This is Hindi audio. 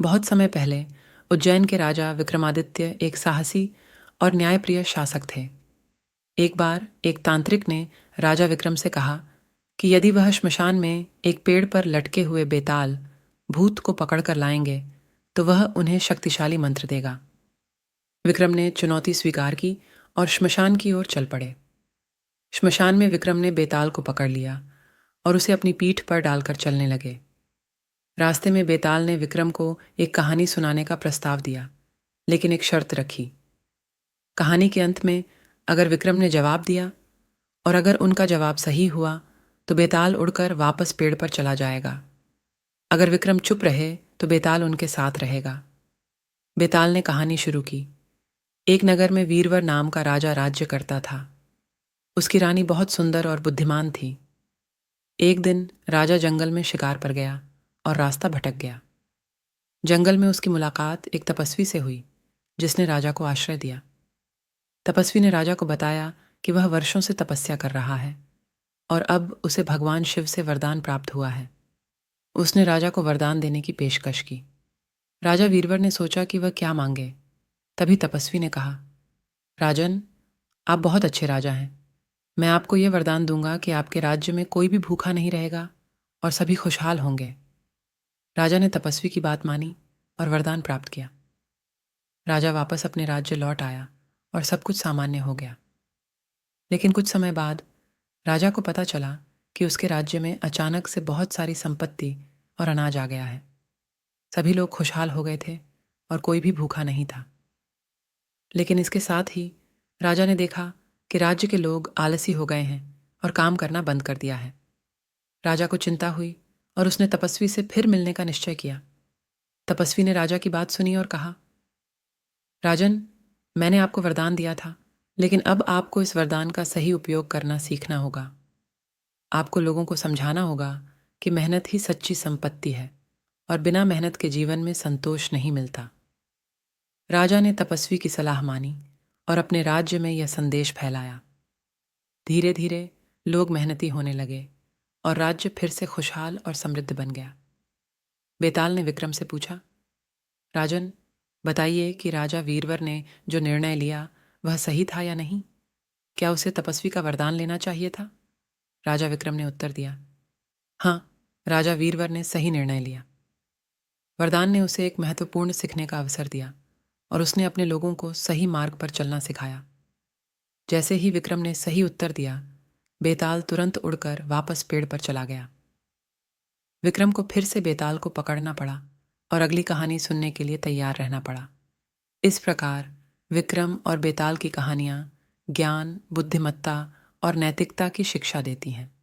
बहुत समय पहले उज्जैन के राजा विक्रमादित्य एक साहसी और न्यायप्रिय शासक थे। एक बार एक तांत्रिक ने राजा विक्रम से कहा कि यदि वह श्मशान में एक पेड़ पर लटके हुए बेताल भूत को पकड़कर लाएंगे तो वह उन्हें शक्तिशाली मंत्र देगा। विक्रम ने चुनौती स्वीकार की और श्मशान की ओर चल पड़े। श्मशान में विक्रम ने बेताल को पकड़ लिया और उसे अपनी पीठ पर डालकर चलने लगे। रास्ते में बेताल ने विक्रम को एक कहानी सुनाने का प्रस्ताव दिया, लेकिन एक शर्त रखी। कहानी के अंत में अगर विक्रम ने जवाब दिया और अगर उनका जवाब सही हुआ तो बेताल उड़कर वापस पेड़ पर चला जाएगा। अगर विक्रम चुप रहे तो बेताल उनके साथ रहेगा। बेताल ने कहानी शुरू की। एक नगर में वीरवर नाम का राजा राज्य करता था। उसकी रानी बहुत सुंदर और बुद्धिमान थी। एक दिन राजा जंगल में शिकार पर गया और रास्ता भटक गया। जंगल में उसकी मुलाकात एक तपस्वी से हुई जिसने राजा को आश्रय दिया। तपस्वी ने राजा को बताया कि वह वर्षों से तपस्या कर रहा है और अब उसे भगवान शिव से वरदान प्राप्त हुआ है। उसने राजा को वरदान देने की पेशकश की। राजा वीरवर ने सोचा कि वह क्या मांगे। तभी तपस्वी ने कहा, राजन, आप बहुत अच्छे राजा हैं। मैं आपको यह वरदान दूंगा कि आपके राज्य में कोई भी भूखा नहीं रहेगा और सभी खुशहाल होंगे। राजा ने तपस्वी की बात मानी और वरदान प्राप्त किया। राजा वापस अपने राज्य लौट आया और सब कुछ सामान्य हो गया। लेकिन कुछ समय बाद राजा को पता चला कि उसके राज्य में अचानक से बहुत सारी संपत्ति और अनाज आ गया है। सभी लोग खुशहाल हो गए थे और कोई भी भूखा नहीं था। लेकिन इसके साथ ही राजा ने देखा कि राज्य के लोग आलसी हो गए हैं और काम करना बंद कर दिया है। राजा को चिंता हुई और उसने तपस्वी से फिर मिलने का निश्चय किया। तपस्वी ने राजा की बात सुनी और कहा, राजन, मैंने आपको वरदान दिया था, लेकिन अब आपको इस वरदान का सही उपयोग करना सीखना होगा। आपको लोगों को समझाना होगा कि मेहनत ही सच्ची संपत्ति है और बिना मेहनत के जीवन में संतोष नहीं मिलता। राजा ने तपस्वी की सलाह मानी और अपने राज्य में यह संदेश फैलाया। धीरे धीरे लोग मेहनती होने लगे और राज्य फिर से खुशहाल और समृद्ध बन गया। बेताल ने विक्रम से पूछा, राजन, बताइए कि राजा वीरवर ने जो निर्णय लिया वह सही था या नहीं? क्या उसे तपस्वी का वरदान लेना चाहिए था? राजा विक्रम ने उत्तर दिया, हाँ, राजा वीरवर ने सही निर्णय लिया। वरदान ने उसे एक महत्वपूर्ण सीखने का अवसर दिया और उसने अपने लोगों को सही मार्ग पर चलना सिखाया। जैसे ही विक्रम ने सही उत्तर दिया, बेताल तुरंत उड़कर वापस पेड़ पर चला गया। विक्रम को फिर से बेताल को पकड़ना पड़ा और अगली कहानी सुनने के लिए तैयार रहना पड़ा। इस प्रकार विक्रम और बेताल की कहानियाँ ज्ञान, बुद्धिमत्ता और नैतिकता की शिक्षा देती हैं।